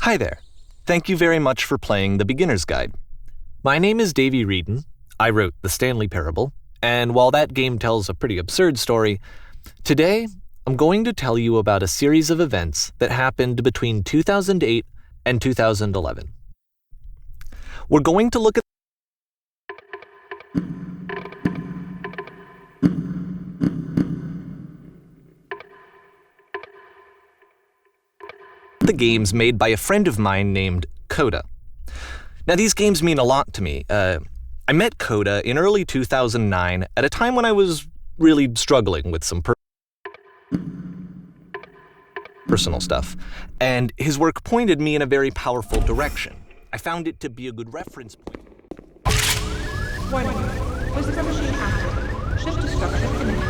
Hi there. Thank you very much for playing The Beginner's Guide. My name is Дейви Редена. I wrote the Stanley Parable, and while that game tells a pretty absurd story, today I'm going to tell you about a series of events that happened between 2008 and 2011. We're going to look at the games made by a friend of mine named Coda. Now, these games mean a lot to me. I met Coda in early 2009 at a time when I was really struggling with some personal stuff, and his work pointed me in a very powerful direction. I found it to be a good reference point. Warning. Whisper machine active. Shift to structure imminent.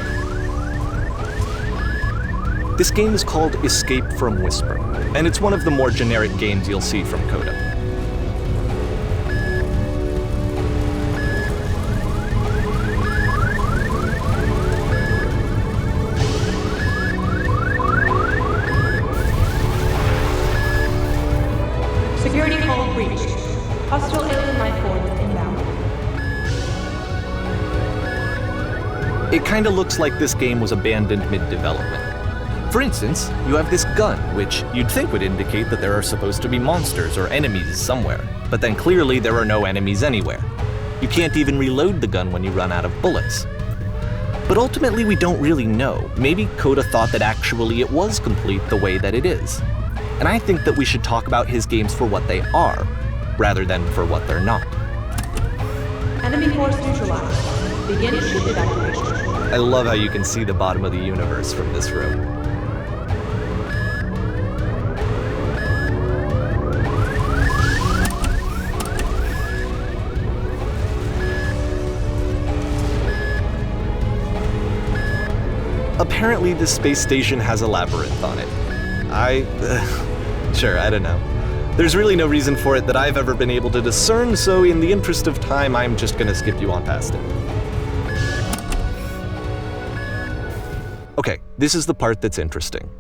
This game is called Escape from Whisper, and it's one of the more generic games you'll see from Coda. Security call breached. Hostile alien life forms inbound. It kinda looks like this game was abandoned mid-development. For instance, you have this gun, which you'd think would indicate that there are supposed to be monsters or enemies somewhere, but then clearly there are no enemies anywhere. You can't even reload the gun when you run out of bullets. But ultimately we don't really know. Maybe Coda thought that actually it was complete the way that it is. And I think that we should talk about his games for what they are, rather than for what they're not. Enemy force neutralized. Begin ship evacuation. I love how you can see the bottom of the universe from this room. Apparently, this space station has a labyrinth on it. Sure, I don't know. There's really no reason for it that I've ever been able to discern, so in the interest of time, I'm just gonna skip you on past it. Okay, this is the part that's interesting.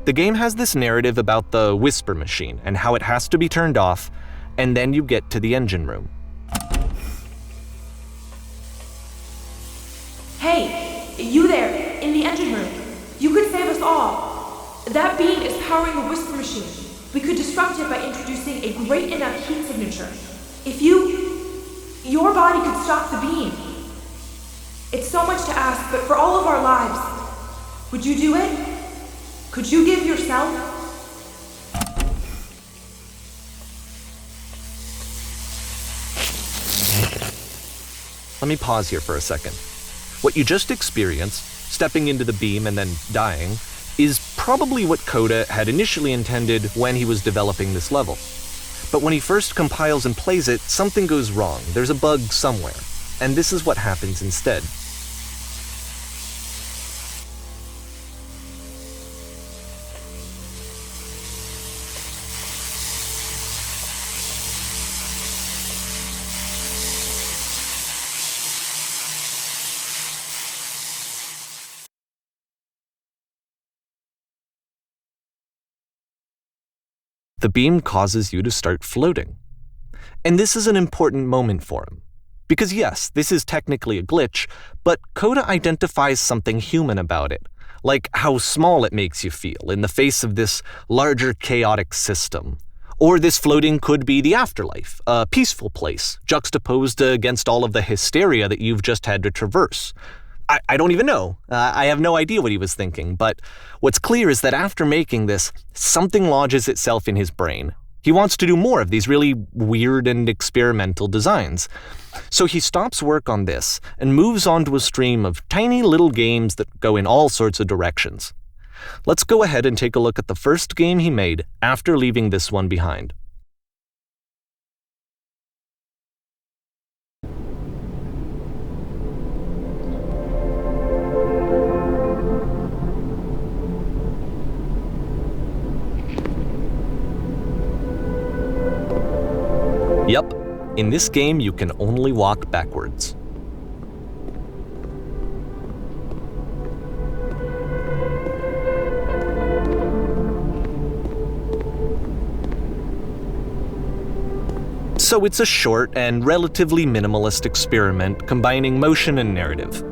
The game has this narrative about the whisper machine and how it has to be turned off, and then you get to the engine room. Hey, you there, in the engine room. You could save us all. That beam is powering the whisper machine. We could disrupt it by introducing a great enough heat signature. If your body could stop the beam. It's so much to ask, but for all of our lives, would you do it? Could you give yourself? Let me pause here for a second. What you just experienced, stepping into the beam and then dying, is probably what Coda had initially intended when he was developing this level. But when he first compiles and plays it, something goes wrong. There's a bug somewhere. And this is what happens instead. The beam causes you to start floating. And this is an important moment for him. Because yes, this is technically a glitch, but Coda identifies something human about it, like how small it makes you feel in the face of this larger chaotic system. Or this floating could be the afterlife, a peaceful place, juxtaposed against all of the hysteria that you've just had to traverse. I don't even know. I have no idea what he was thinking, but what's clear is that after making this, something lodges itself in his brain. He wants to do more of these really weird and experimental designs. So he stops work on this and moves on to a stream of tiny little games that go in all sorts of directions. Let's go ahead and take a look at the first game he made after leaving this one behind. Yep, in this game you can only walk backwards. So it's a short and relatively minimalist experiment combining motion and narrative.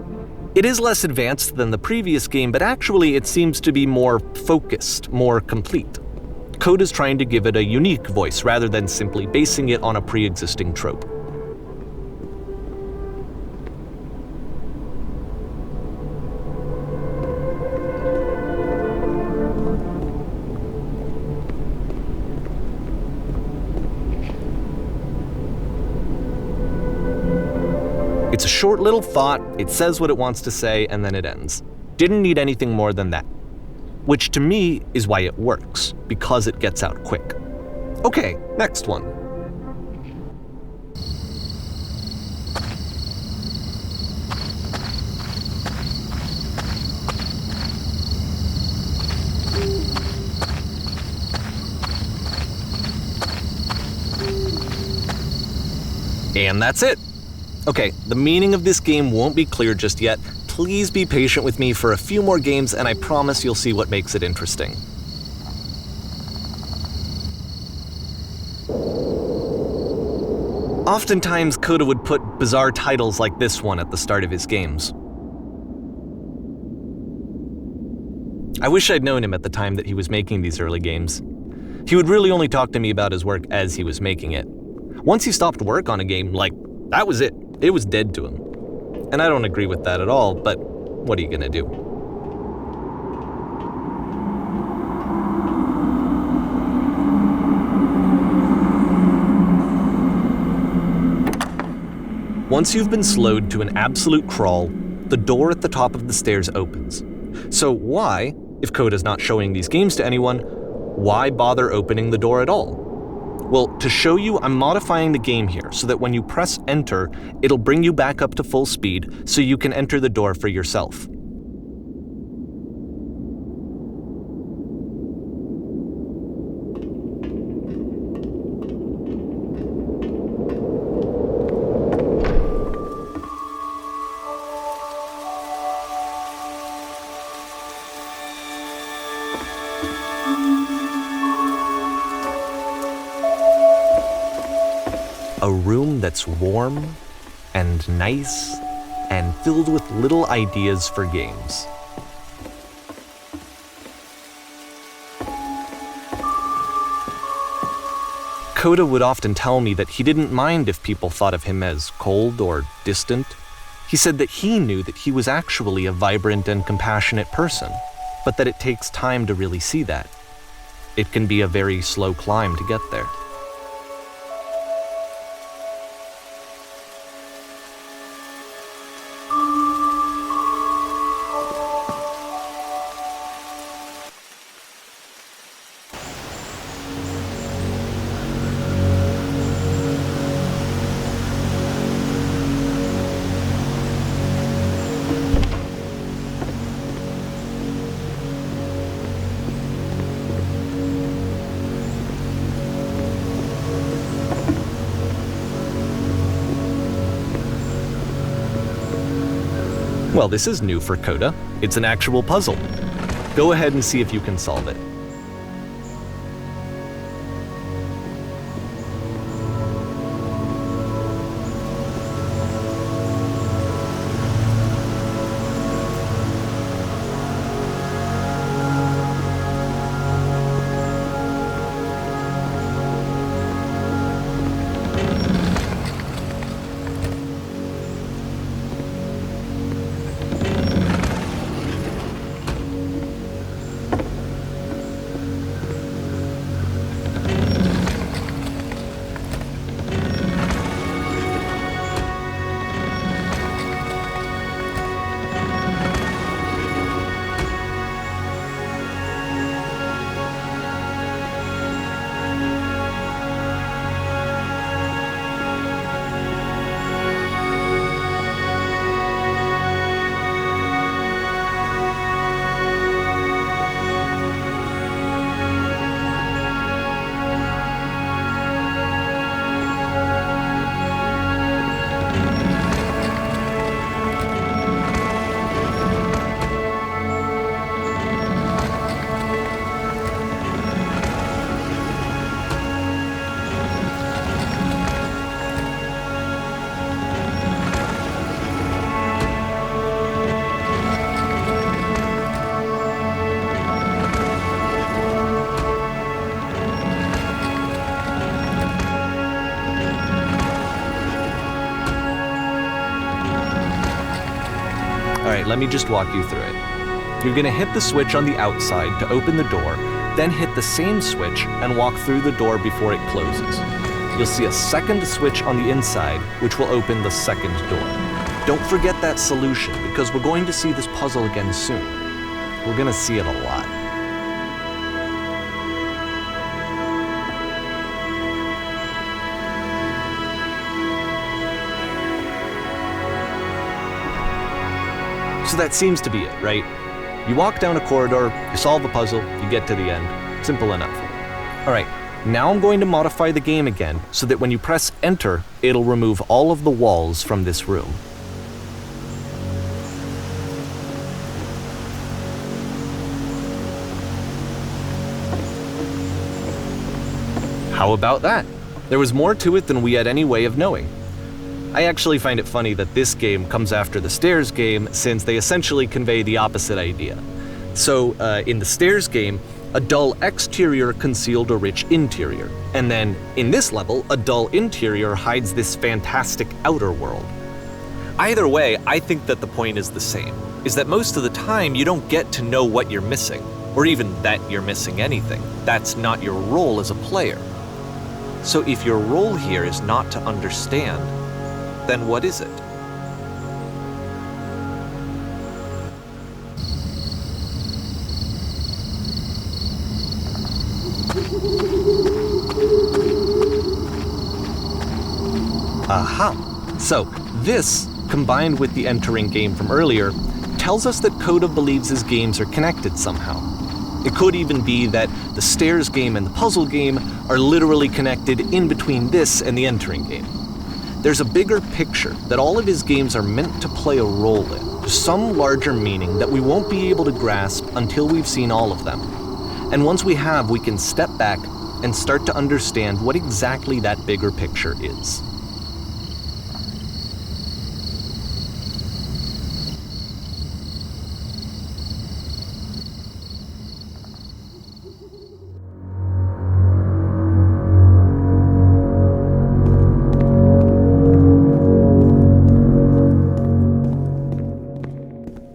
It is less advanced than the previous game, but actually it seems to be more focused, more complete. Code is trying to give it a unique voice rather than simply basing it on a pre-existing trope. It's a short little thought, it says what it wants to say, and then it ends. Didn't need anything more than that. Which to me is why it works, because it gets out quick. Okay, next one. And that's it. Okay, the meaning of this game won't be clear just yet. Please be patient with me for a few more games and I promise you'll see what makes it interesting. Oftentimes, Coda would put bizarre titles like this one at the start of his games. I wish I'd known him at the time that he was making these early games. He would really only talk to me about his work as he was making it. Once he stopped work on a game, that was it. It was dead to him. And I don't agree with that at all, but what are you gonna do? Once you've been slowed to an absolute crawl, the door at the top of the stairs opens. So why, if Coda's not showing these games to anyone, why bother opening the door at all? Well, to show you, I'm modifying the game here so that when you press enter, it'll bring you back up to full speed so you can enter the door for yourself. A room that's warm and nice and filled with little ideas for games. Coda would often tell me that he didn't mind if people thought of him as cold or distant. He said that he knew that he was actually a vibrant and compassionate person, but that it takes time to really see that. It can be a very slow climb to get there. Well, this is new for Coda. It's an actual puzzle. Go ahead and see if you can solve it. Alright, let me just walk you through it. You're gonna hit the switch on the outside to open the door, then hit the same switch and walk through the door before it closes. You'll see a second switch on the inside, which will open the second door. Don't forget that solution, because we're going to see this puzzle again soon. We're gonna see it a lot. So that seems to be it, right? You walk down a corridor, you solve the puzzle, you get to the end. Simple enough. All right, now I'm going to modify the game again so that when you press enter, it'll remove all of the walls from this room. How about that? There was more to it than we had any way of knowing. I actually find it funny that this game comes after the stairs game, since they essentially convey the opposite idea. So, in the stairs game, a dull exterior concealed a rich interior. And then, in this level, a dull interior hides this fantastic outer world. Either way, I think that the point is the same, is that most of the time you don't get to know what you're missing, or even that you're missing anything. That's not your role as a player. So if your role here is not to understand, then what is it? Aha! So, this, combined with the entering game from earlier, tells us that Coda believes his games are connected somehow. It could even be that the stairs game and the puzzle game are literally connected in between this and the entering game. There's a bigger picture that all of his games are meant to play a role in, some larger meaning that we won't be able to grasp until we've seen all of them. And once we have, we can step back and start to understand what exactly that bigger picture is.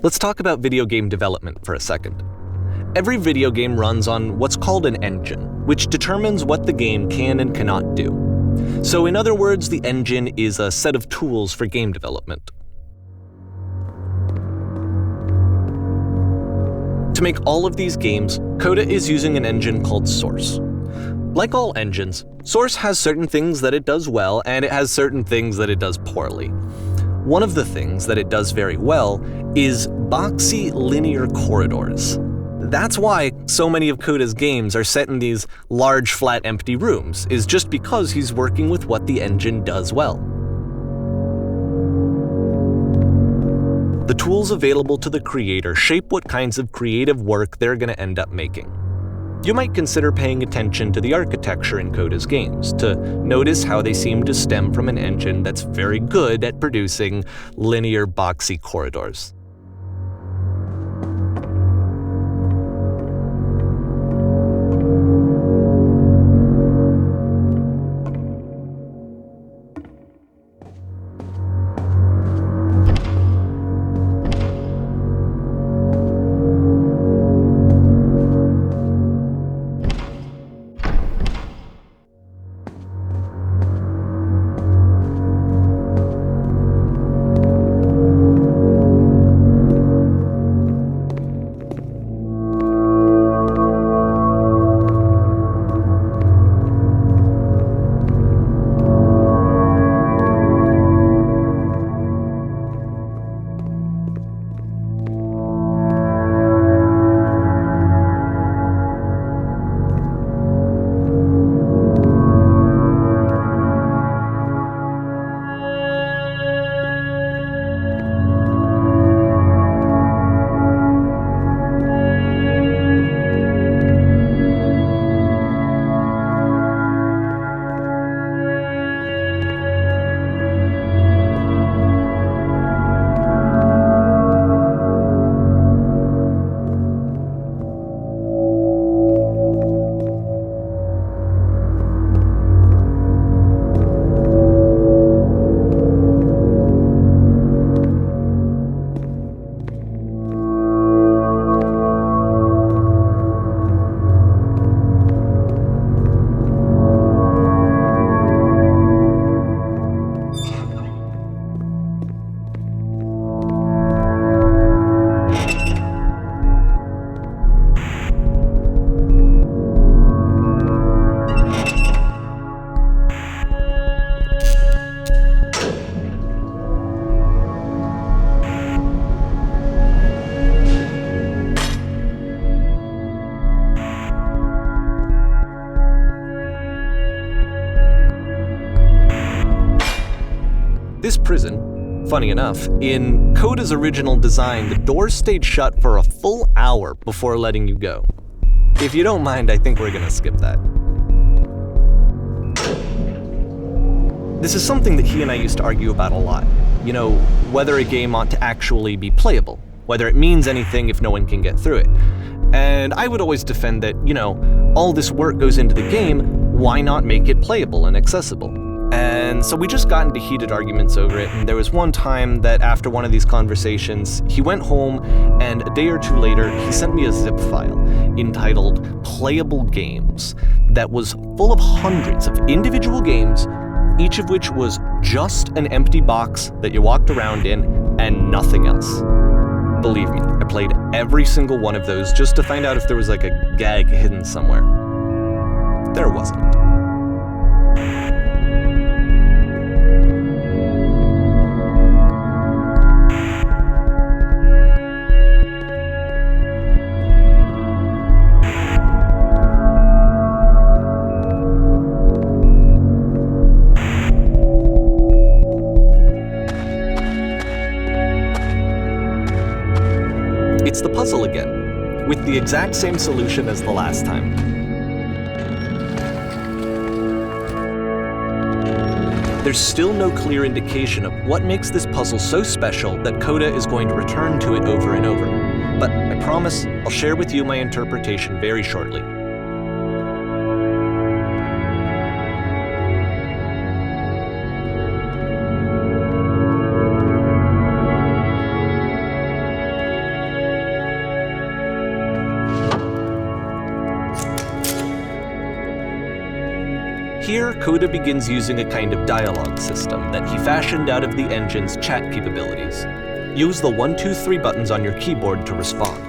Let's talk about video game development for a second. Every video game runs on what's called an engine, which determines what the game can and cannot do. So in other words, the engine is a set of tools for game development. To make all of these games, Coda is using an engine called Source. Like all engines, Source has certain things that it does well, and it has certain things that it does poorly. One of the things that it does very well is boxy linear corridors. That's why so many of Coda's games are set in these large, flat, empty rooms, is just because he's working with what the engine does well. The tools available to the creator shape what kinds of creative work they're going to end up making. You might consider paying attention to the architecture in Coda's games to notice how they seem to stem from an engine that's very good at producing linear, boxy corridors. This prison, funny enough, in Coda's original design, the doors stayed shut for a full hour before letting you go. If you don't mind, I think we're gonna skip that. This is something that he and I used to argue about a lot. You know, whether a game ought to actually be playable, whether it means anything if no one can get through it. And I would always defend that, you know, all this work goes into the game, why not make it playable and accessible? And so we just got into heated arguments over it, and there was one time that after one of these conversations, he went home, and a day or two later, he sent me a zip file entitled Playable Games that was full of hundreds of individual games, each of which was just an empty box that you walked around in and nothing else. Believe me, I played every single one of those just to find out if there was like a gag hidden somewhere. There wasn't. It's the puzzle again, with the exact same solution as the last time. There's still no clear indication of what makes this puzzle so special that Coda is going to return to it over and over. But I promise I'll share with you my interpretation very shortly. Here, Coda begins using a kind of dialogue system that he fashioned out of the engine's chat capabilities. Use the 1, 2, 3 buttons on your keyboard to respond.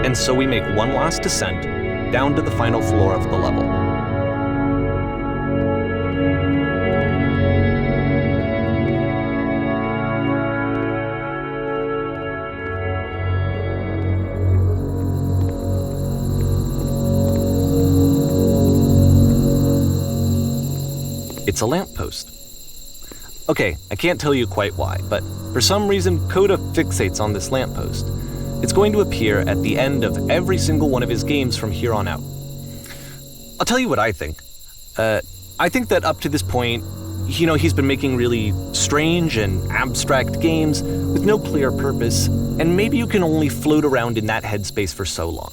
And so we make one last descent down to the final floor of the level. It's a lamppost. Okay, I can't tell you quite why, but for some reason Coda fixates on this lamppost. It's going to appear at the end of every single one of his games from here on out. I'll tell you what I think. I think that up to this point, you know, he's been making really strange and abstract games with no clear purpose, and maybe you can only float around in that headspace for so long.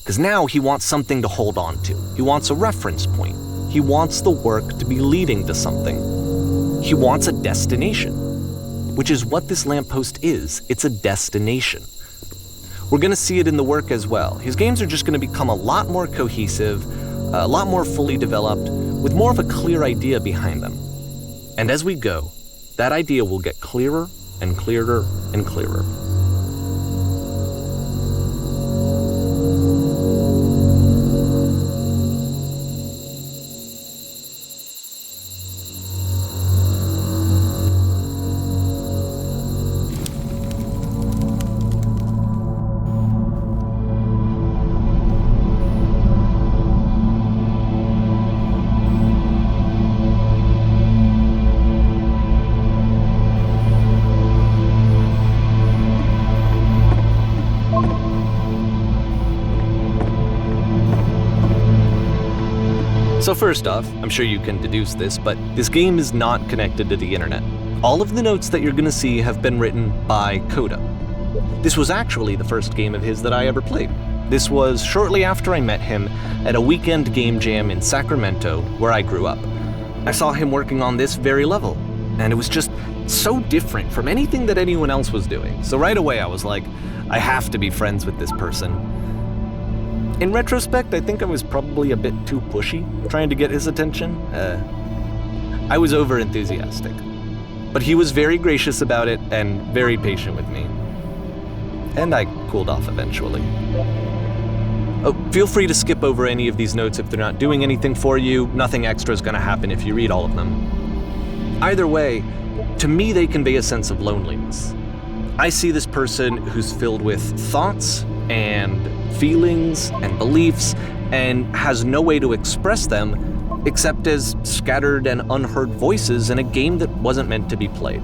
Because now he wants something to hold on to. He wants a reference point. He wants the work to be leading to something. He wants a destination, which is what this lamppost is. It's a destination. We're going to see it in the work as well. His games are just going to become a lot more cohesive, a lot more fully developed, with more of a clear idea behind them. And as we go, that idea will get clearer and clearer and clearer. So first off, I'm sure you can deduce this, but this game is not connected to the internet. All of the notes that you're gonna see have been written by Coda. This was actually the first game of his that I ever played. This was shortly after I met him at a weekend game jam in Sacramento, where I grew up. I saw him working on this very level, and it was just so different from anything that anyone else was doing. So right away I was like, I have to be friends with this person. In retrospect, I think I was probably a bit too pushy, trying to get his attention. I was over-enthusiastic. But he was very gracious about it and very patient with me. And I cooled off eventually. Oh, feel free to skip over any of these notes if they're not doing anything for you. Nothing extra is going to happen if you read all of them. Either way, to me they convey a sense of loneliness. I see this person who's filled with thoughts and feelings and beliefs and has no way to express them except as scattered and unheard voices in a game that wasn't meant to be played.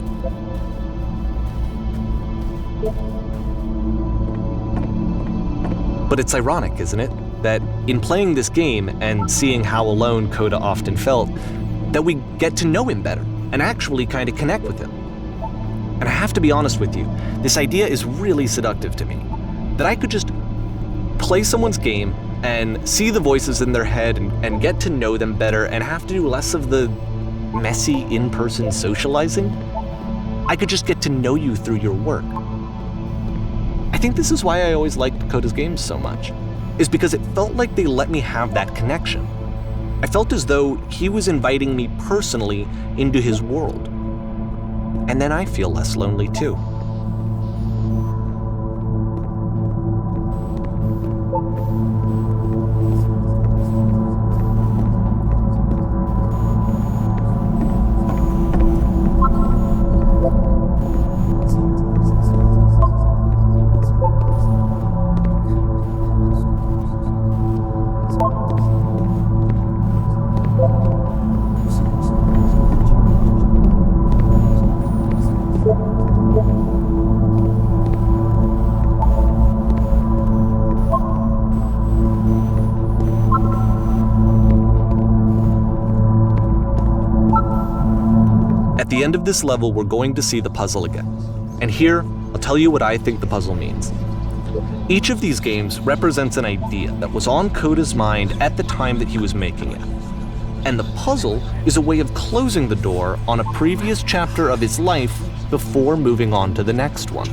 But it's ironic, isn't it, that in playing this game and seeing how alone Coda often felt, that we get to know him better and actually kind of connect with him. And I have to be honest with you, this idea is really seductive to me, that I could just play someone's game and see the voices in their head and get to know them better and have to do less of the messy in-person socializing. I could just get to know you through your work. I think this is why I always liked Coda's games so much, is because it felt like they let me have that connection. I felt as though he was inviting me personally into his world. And then I feel less lonely too. At the end of this level, we're going to see the puzzle again. And here, I'll tell you what I think the puzzle means. Each of these games represents an idea that was on Coda's mind at the time that he was making it. And the puzzle is a way of closing the door on a previous chapter of his life before moving on to the next one.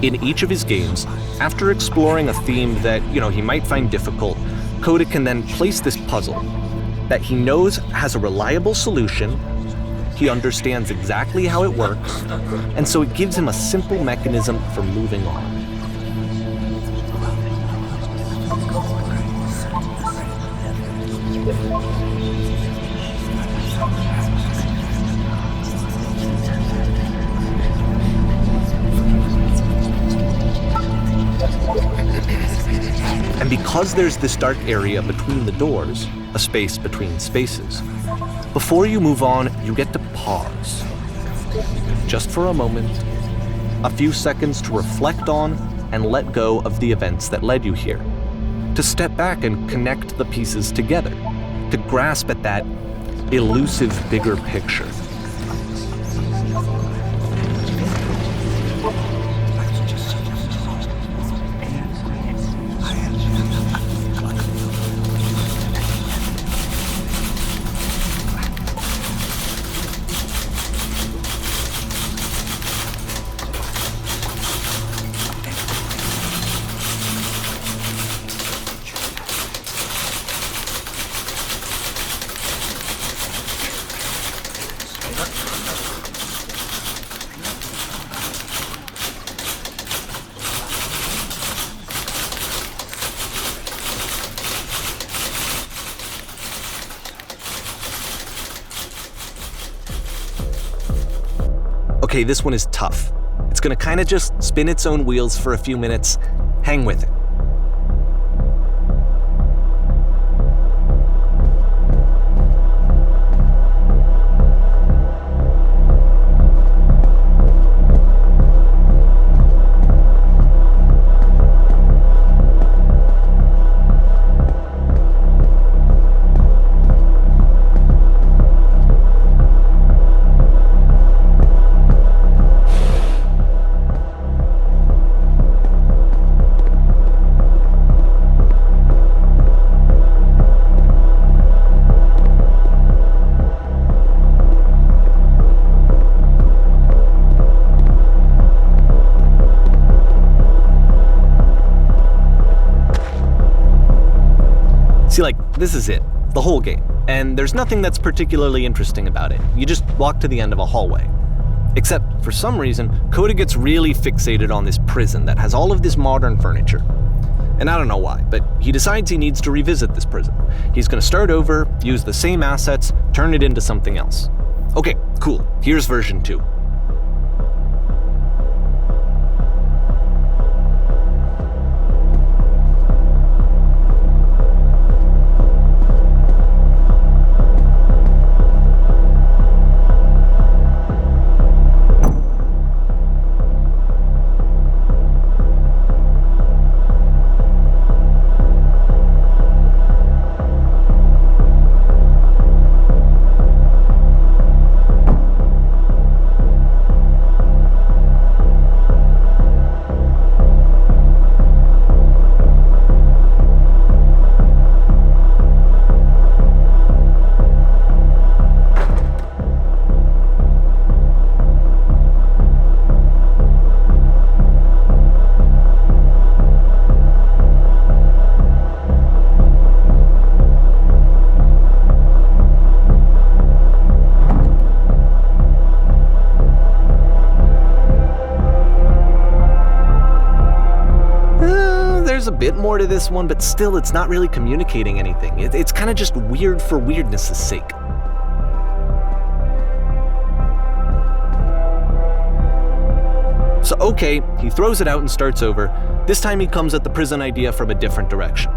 In each of his games, after exploring a theme that, he might find difficult, Coda can then place this puzzle that he knows has a reliable solution. He understands exactly how it works, and so it gives him a simple mechanism for moving on. And because there's this dark area between the doors, a space between spaces, before you move on, you get to pause. Just for a moment, a few seconds to reflect on and let go of the events that led you here. To step back and connect the pieces together. To grasp at that elusive bigger picture. Okay, this one is tough. It's gonna kind of just spin its own wheels for a few minutes. Hang with it. See, this is it. The whole game. And there's nothing that's particularly interesting about it. You just walk to the end of a hallway. Except, for some reason, Coda gets really fixated on this prison that has all of this modern furniture. And I don't know why, but he decides he needs to revisit this prison. He's gonna start over, use the same assets, turn it into something else. Okay, cool. Here's version 2. There's a bit more to this one, but still it's not really communicating anything. It's kind of just weird for weirdness' sake. So okay, he throws it out and starts over. This time he comes at the prison idea from a different direction.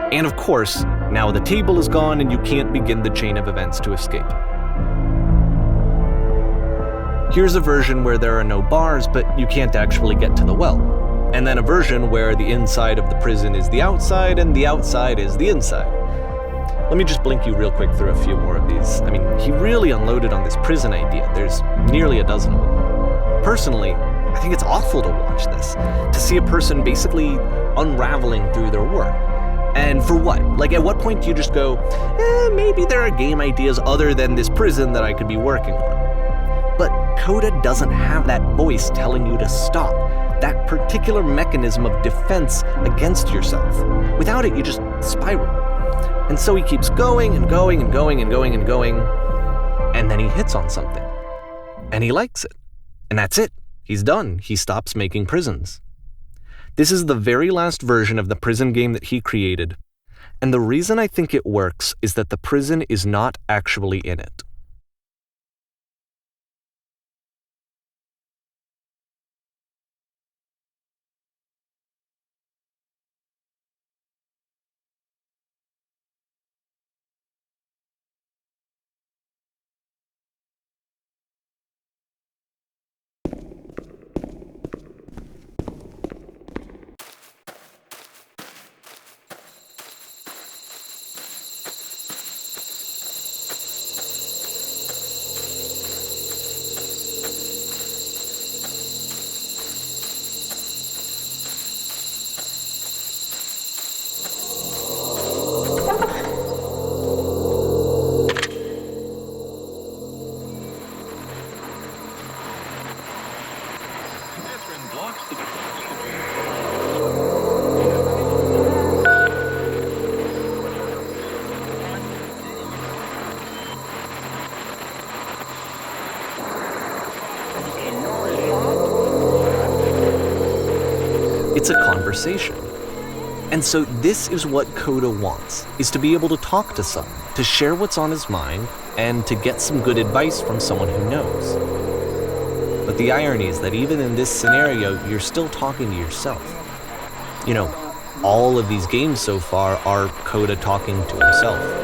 And of course, now the table is gone and you can't begin the chain of events to escape. Here's a version where there are no bars, but you can't actually get to the well. And then a version where the inside of the prison is the outside and the outside is the inside. Let me just blink you real quick through a few more of these. I mean, he really unloaded on this prison idea. There's nearly a dozen of them. Personally, I think it's awful to watch this, to see a person basically unraveling through their work. And for what? At what point do you just go, maybe there are game ideas other than this prison that I could be working on? But Coda doesn't have that voice telling you to stop, that particular mechanism of defense against yourself. Without it, you just spiral. And so he keeps going and going and going and going and going, and then he hits on something. And he likes it. And that's it. He's done. He stops making prisons. This is the very last version of the prison game that he created, and the reason I think it works is that the prison is not actually in it. it's a conversation. And so this is what Coda wants, is to be able to talk to someone, to share what's on his mind, and to get some good advice from someone who knows. But the irony is that even in this scenario, you're still talking to yourself. You know, all of these games so far are Coda talking to himself.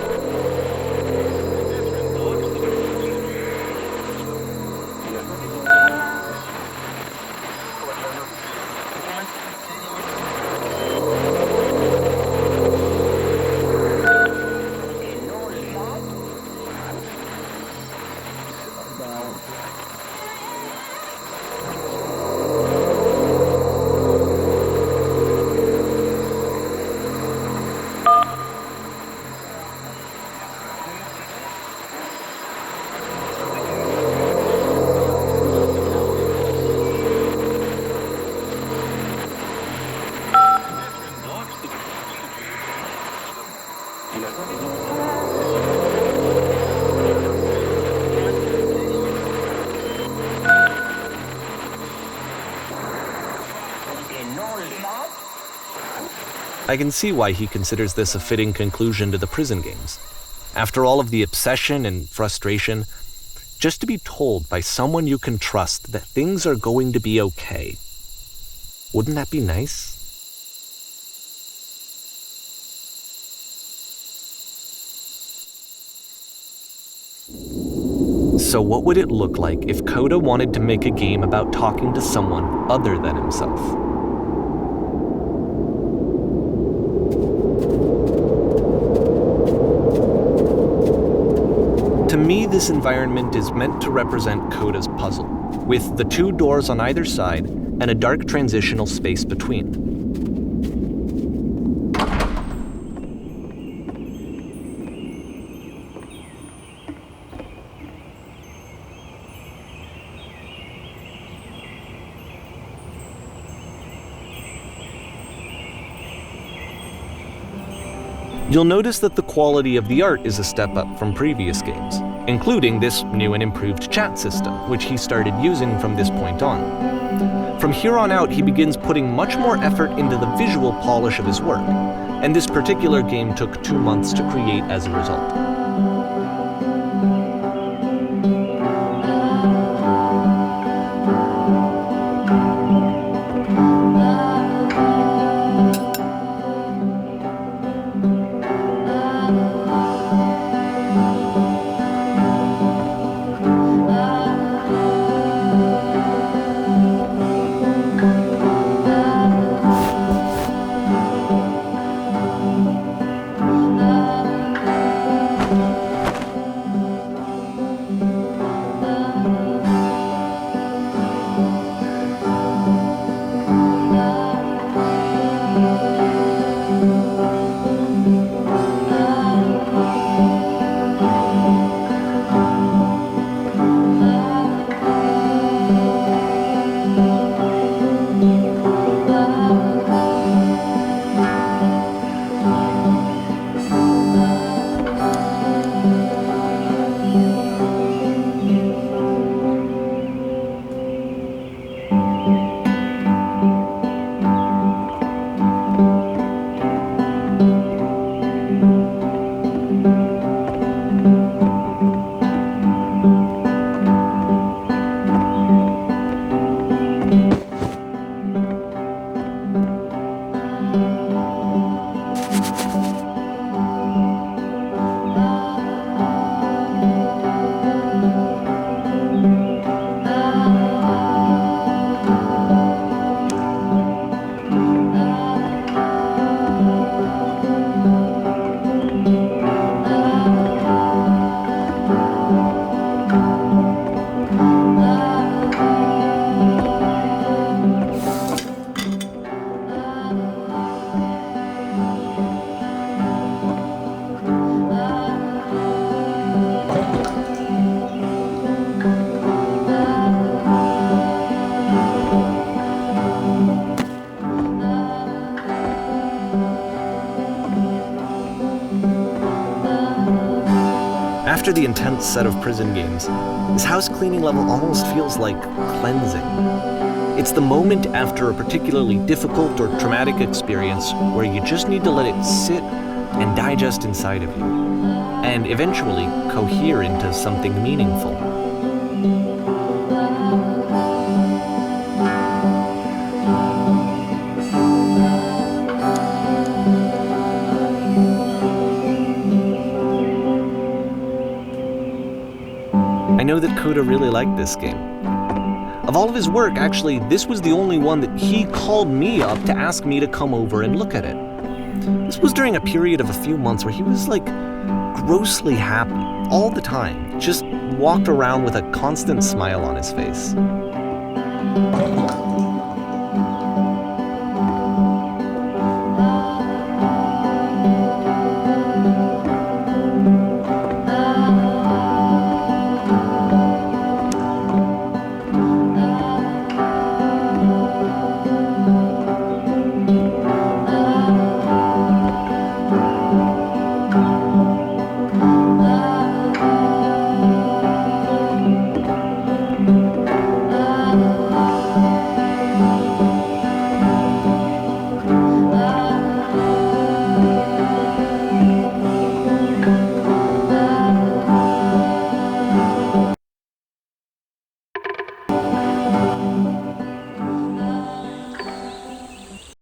I can see why he considers this a fitting conclusion to the prison games. After all of the obsession and frustration, just to be told by someone you can trust that things are going to be okay. Wouldn't that be nice? So what would it look like if Coda wanted to make a game about talking to someone other than himself? To me, this environment is meant to represent Coda's puzzle, with the two doors on either side and a dark transitional space between. You'll notice that the quality of the art is a step up from previous games, including this new and improved chat system, which he started using from this point on. From here on out, he begins putting much more effort into the visual polish of his work, and this particular game took 2 months to create as a result. After the intense set of prison games, this house cleaning level almost feels like cleansing. It's the moment after a particularly difficult or traumatic experience where you just need to let it sit and digest inside of you, and eventually cohere into something meaningful. I know that Coda really liked this game. Of all of his work, actually, this was the only one that he called me up to ask me to come over and look at it. This was during a period of a few months where he was like grossly happy all the time, just walked around with a constant smile on his face.